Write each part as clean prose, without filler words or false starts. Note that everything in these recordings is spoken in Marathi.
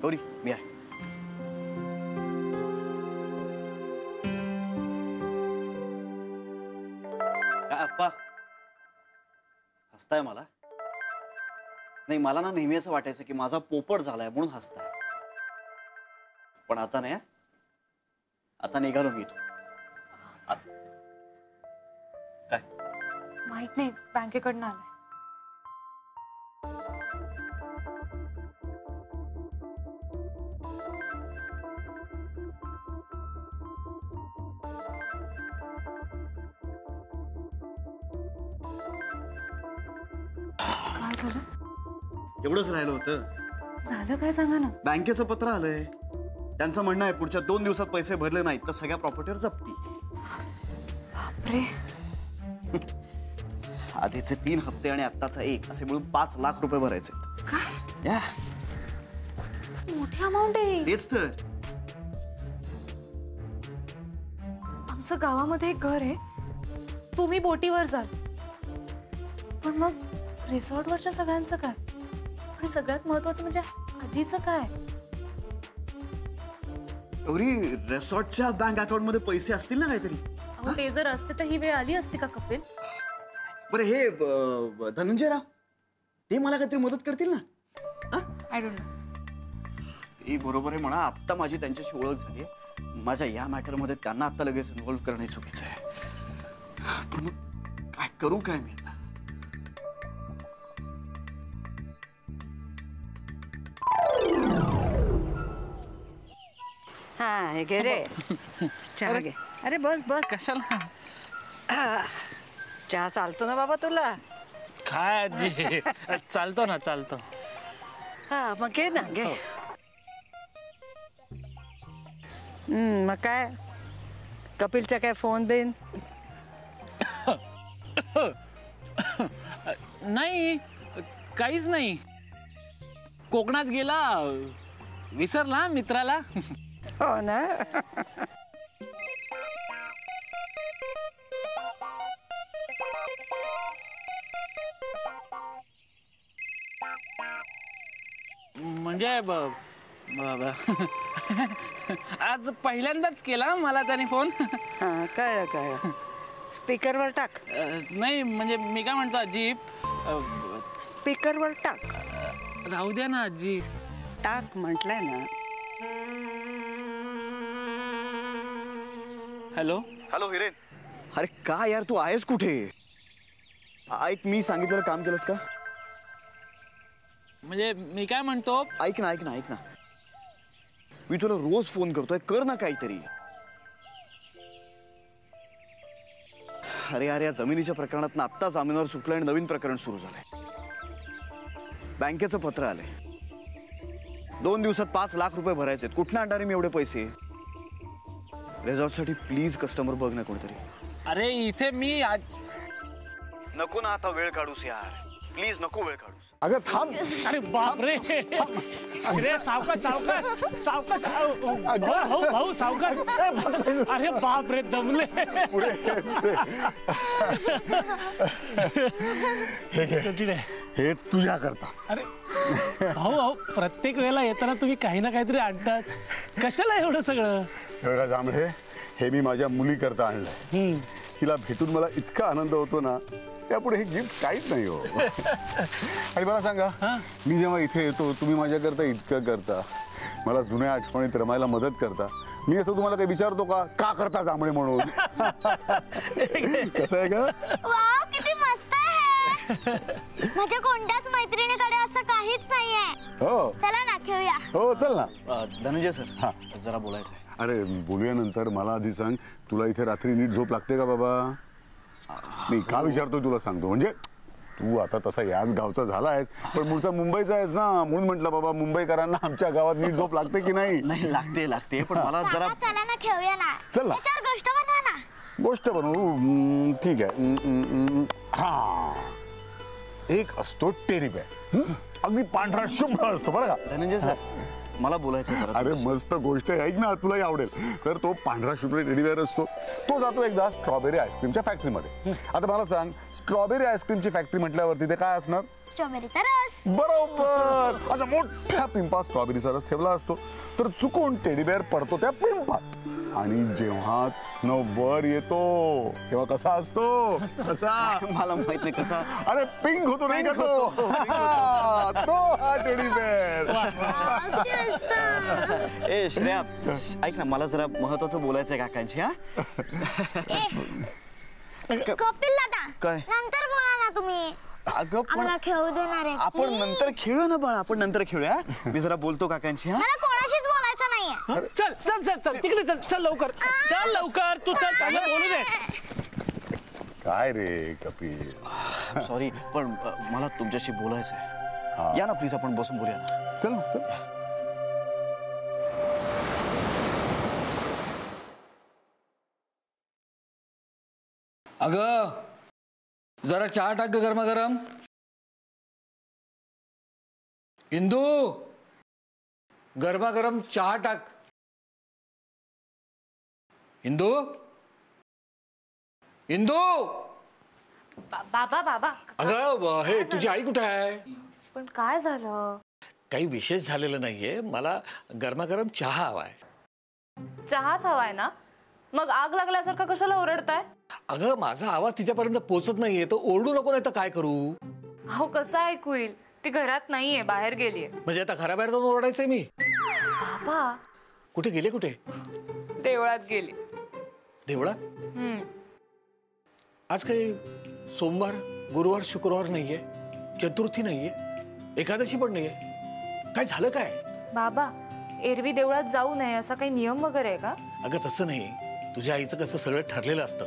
गौरी मी आहे. काय अप्पा हसताय मला? नाही, मला ना नेहमी असं वाटायचं की माझा पोपट झालाय म्हणून हसताय, पण आता नाही. आता निघालो मी इथून. काय माहित नाही, बँकेकडनं आलाय. काय झालं? एवढंच राहिलं होतं. झालं काय सांगा ना. बँकेचं पत्र आलंय. त्यांचं म्हणणं आहे पुढच्या 2 दिवसात पैसे भरले नाहीत तर सगळ्या प्रॉपर्टीवर जप्ती. बापरे. आधीचे 3 हप्ते आणि आत्ताचा 1 असे मिळून 5 लाख रुपये भरायचे. काय? मोठी अमाऊंट आहे. तेच तर. आमचं गावामध्ये एक घर आहे. तुम्ही बोटीवर जाल, पण मग रिसॉर्टवरच्या सगळ्यांचं काय? आणि सगळ्यात महत्वाचं म्हणजे आजीचं काय? गौरी, रिसॉर्टच्या बँक अकाउंट मध्ये पैसे असतील ना काहीतरी? अहो, ते जर असते तर ही वेळ आली असती का कपिल? बरं, हे धनंजयराव ते मला काहीतरी मदत करतील ना? I don't know. ते बरोबर आहे म्हणा. आत्ता माझी त्यांच्याशी ओळख झाली. माझ्या या मॅटरमध्ये त्यांना आत्ता लगेच इन्व्हॉल्व्ह करणं चुकीचं आहे. पण मग काय करू काय मी आता? हाँ हे घे रे. चहा घे. अरे बस बस. कशाला? चहा चालतो ना बाबा तुला? काय आजी, चालतो ना चालतो. हा मग घे ना घे. मग काय कपिलचा काय फोन बिन? नाही, काहीच नाही. कोकणात गेला, विसरला मित्राला. हो ना. म्हणजे आज पहिल्यांदाच केला मला त्याने फोन. हा कळलं कळलं. स्पीकरवर टाक. नाही म्हणजे मी काय म्हणतो आजी, स्पीकरवर टाक. राहू द्या ना आजी. टाक म्हटलंय ना. Hello hello Hiren. अरे काय यार, तू आहेस कुठे? ऐक, मी सांगितलेलं काम केलंस का? म्हणजे मी काय म्हणतो, ऐक ना ऐक ना ऐक ना, मी तुला रोज फोन करतोय, कर ना काहीतरी. अरे यार, या जमिनीच्या प्रकरणात ना आत्ता जामिनावर सुटलं आणि नवीन प्रकरण सुरू झालंय. बँकेचं पत्र आलंय. 2 दिवसात 5 लाख रुपये भरायचे. कुठनं आणणार मी एवढे पैसे? रिसॉर्टसाठी प्लीज कस्टमर बघ ना कोणतरी. अरे इथे मी नको ना आता वेळ काढूस यार, प्लीज नको वेळ काढूस. अगं थांब. अरे बापरे. अरे सावकाश सावकाश सावकाश. भाऊ सावकाश. अरे बापरे, दमले. हे तुझ्या करता. अरे भाऊ, प्रत्येक वेळेला येताना तुम्ही काही ना काहीतरी आणतात, कशाला एवढं सगळं? एवढा जांभळे, हे मी माझ्या मुली करता आणलंय. तिला भेटून मला इतका आनंद होतो ना, त्यापुढे हे गिफ्ट काहीच नाही हो. आणि मला सांगा, मी जेव्हा इथे येतो तुम्ही माझ्याकरता इतकं करता, मला जुन्या आठवणीत रमायला मदत करता. मी असं तुम्हाला काही विचारतो का करता जांभळे म्हणून? कसं आहे का? वाव, किती मस्त आहे. माझ्या कोणत्याच मैत्रिणीकडे असं काहीच नाहीये. हो चला ना खेळूया. हो चल ना. धनंजय सर, हा जरा बोलायचं आहे. अरे बोलूयानंतर मला आधी सांग, तुला इथे रात्री नीट झोप लागते का बाबा? मी का विचारतोय तुला सांगतो. म्हणजे तू आता तसा याच गावचा झाला आहेस, पण मूळचा मुंबईचा आहेस ना, म्हणून म्हटलं बाबा मुंबईकरांना आमच्या गावात नीट झोप लागते की नाही? नाही, लागते पण मला जरा. चला ना खेळूया ना. चल ना. त्याच्यावर गोष्ट बनवा ना. गोष्ट बनवू. ठीक आहे. हा, एक असतो टेरी बेअर. अगदी पांढरा शुभ्र असतो बरं का. धनंजय सर, मला बोलायचं आहे जरा. अरे मस्त गोष्ट आहे, ऐक ना, तुलाही आवडेल. तर तो पांढरा शुभ्र टेडी बेअर असतो, तो जातो एकदा स्ट्रॉबेरी आईस्क्रीमच्या फॅक्टरीमध्ये. आता मला सांग, स्ट्रॉबेरी आईस्क्रीमची फॅक्टरी म्हटल्यावरती ते काय असणार? स्ट्रॉबेरीचा रस. बरोबर. असा मोठ्या पिंपात स्ट्रॉबेरीचा रस ठेवला असतो, तर चुकून टेडी बेअर पडतो त्या पिंपात, आणि जेव्हा न वर येतो तेव्हा कसा असतो? कसा? मला माहित नाही कसा. अरे पिंक होतो नाही का तो? तो हा टेडी बेअर. किती मस्त. ए श्रेया, ऐक ना, मला जरा महत्वाचं बोलायचं आहे काकांशी. हा कपिल दादा, काय? नंतर बोला ना तुम्ही. अगं पण आम्हाला खेळू देणार आहे. आपण नंतर खेळूया ना बाळा, आपण नंतर खेळूया. मी जरा बोलतो काकांशी. हा मला कोणाशीच बोलायचं नाहीये. चल चल चल चल तिकडे चल, चल लवकर, चल लवकर, तू चल, त्यांना बोलू दे. काय रे कपिल? सॉरी, पण मला तुमच्याशी बोलायचं आहे. या ना प्लीज, आपण बसून बोलूया ना. चल ना, चल. अगं जरा चहा टाक ग गरमागरम. इंदू, गरमागरम चहा टाक. इंदू, इंदू. बाबा बाबा, अगं हे तुझी आई कुठे आहे? पण काय झालं? काही विशेष झालेलं नाहीये, मला गरमागरम चहा हवाय. चहाच हवाय ना? मग आग लागल्यासारखं कशाला ओरडताय? अगं माझा आवाज तिच्यापर्यंत पोहोचत नाहीये, तर ओरडू नको, नाही तर काय करू? अहो कसं ऐकू येईल? ती घरात नाहीये, बाहेर गेलीये. म्हणजे आता घराबाहेर जाऊन ओरडायचंय मी? बाबा, कुठे गेले? कुठे? देवळात गेली. देवळात? आज काही सोमवार, गुरुवार, शुक्रवार नाहीये, चतुर्थी नाहीये, एकादशी पण नाहीये. काय झालं काय? बाबा, एरवी देवळात जाऊ नये असा काही नियम वगैरे आहे का? अगं तसं नाही, तुझ्या आईचं कसं सगळं ठरलेलं असतं.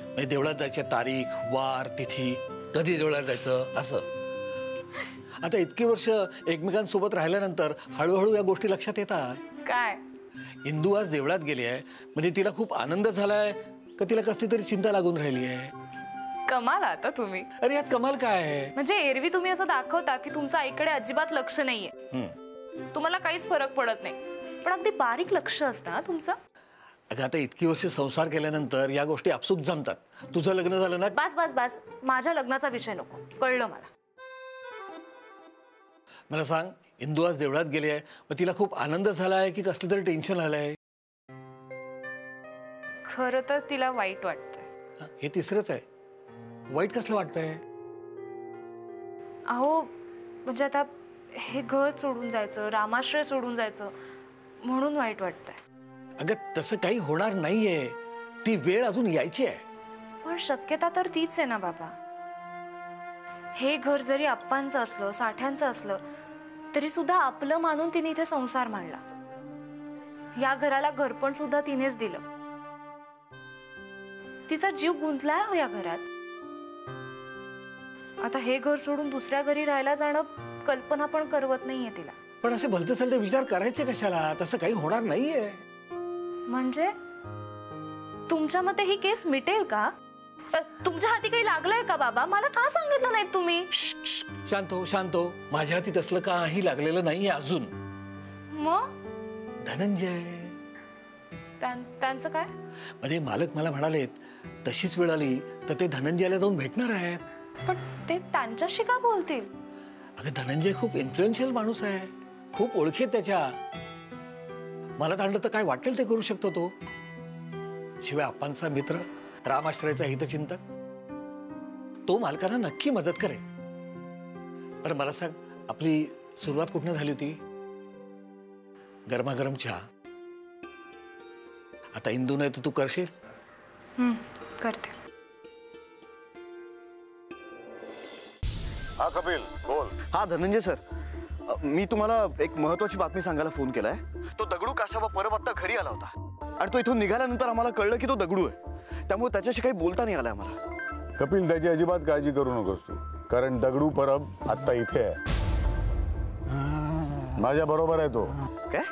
म्हणजे देवळात जायची तारीख, वार, तिथी, कधी देवळात जायचं असं. आता इतकी वर्ष एकमेकांसोबत राहिल्यानंतर हळूहळू या गोष्टी लक्षात येतात. काय? इंदू आज देवळात गेली आहे म्हणजे तिला खूप आनंद झालाय का तिला कसली तरी चिंता लागून राहिली आहे? कमाल आता तुम्ही. अरे यात कमाल काय आहे? म्हणजे एरवी तुम्ही असं दाखवता की तुमचं आईकडे अजिबात लक्ष नाहीये, तुम्हाला काहीच फरक पडत नाही, पण अगदी बारीक लक्ष असतं ना तुमचं. अगं आता इतकी वर्ष संसार केल्यानंतर या गोष्टी आपसूक जमतात. तुझं लग्न झालं ना? बस बस बस, माझ्या लग्नाचा विषय नको, कळलं मला. मला सांग, इंदू आज देवळात गेली आहे, मग तिला खूप आनंद झालाय की कसलं तरी टेन्शन आलंय? खरं तर तिला वाईट वाटतंय. हे तिसरंच आहे. वाईट कसलं वाटतंय? अहो म्हणजे आता हे घर सोडून जायचं, रामाश्रय सोडून जायचं, म्हणून वाईट वाटतंय. अगं तसं काही होणार नाहीये, ती वेळ अजून यायची आहे. पण शक्यता तर तीच आहे ना बाबा. हे घर जरी आप्पांचं असलं, साठ्यांचं असलं, तरी सुद्धा आपलं मानून तिने इथे संसार मांडला. या घराला घरपण सुद्धा तिनेच दिलं. तिचा जीव गुंतलाय हो या घरात. आता हे घर सोडून दुसऱ्या घरी राहायला जाणं कल्पना पण करवत नाहीये तिला. पण असे भलते सलते विचार करायचे कशाला? तसं काही होणार नाहीये. म्हणजे तुमच्या मते ही केस मिटेल का? तुमच्या हाती काही लागलंय का बाबा? मला का सांगितलं नाही तुम्ही? शांत हो, शांत हो. माझ्या हाती तसलं काही लागलेलं नाहीये अजून. मग धनंजय, त्यांचं काय? म्हणजे मालक मला म्हणालेत तशीच वेळ आली तर ते धनंजयला जाऊन भेटणार आहेत. पण ते त्यांच्याशी का बोलतील? अगं धनंजय खूप इन्फ्लुएन्शियल माणूस आहे, खूप ओळखी आहेत त्याच्या. मला ताणलं तर काय वाटेल ते करू शकतो तो. शिवाय आप्पांचा मित्र, रामाश्रयाचा हितचिंतक, तो मालकांना नक्की मदत करेल. बरं मला सांग, आपली सुरुवात कुठनं झाली होती? गरमागरम चहा. आता इंदू नाही तर तू करशील? करते. हा कपिल बोल. हा धनंजय सर, मी तुम्हाला एक महत्वाची बातमी सांगायला फोन केलाय. तो दगडू कासाबा परब आता घरी आला होता आणि तो इथून निघाल्यानंतर आम्हाला कळलं की तो दगडू आहे. त्यामुळे त्याच्याशी काही बोलता नाही आलं आम्हाला. कपिल त्याची अजिबात काळजी करू नकोस तू, कारण दगडू परब आता इथे आहे. माझ्या बरोबर आहे तो. काय?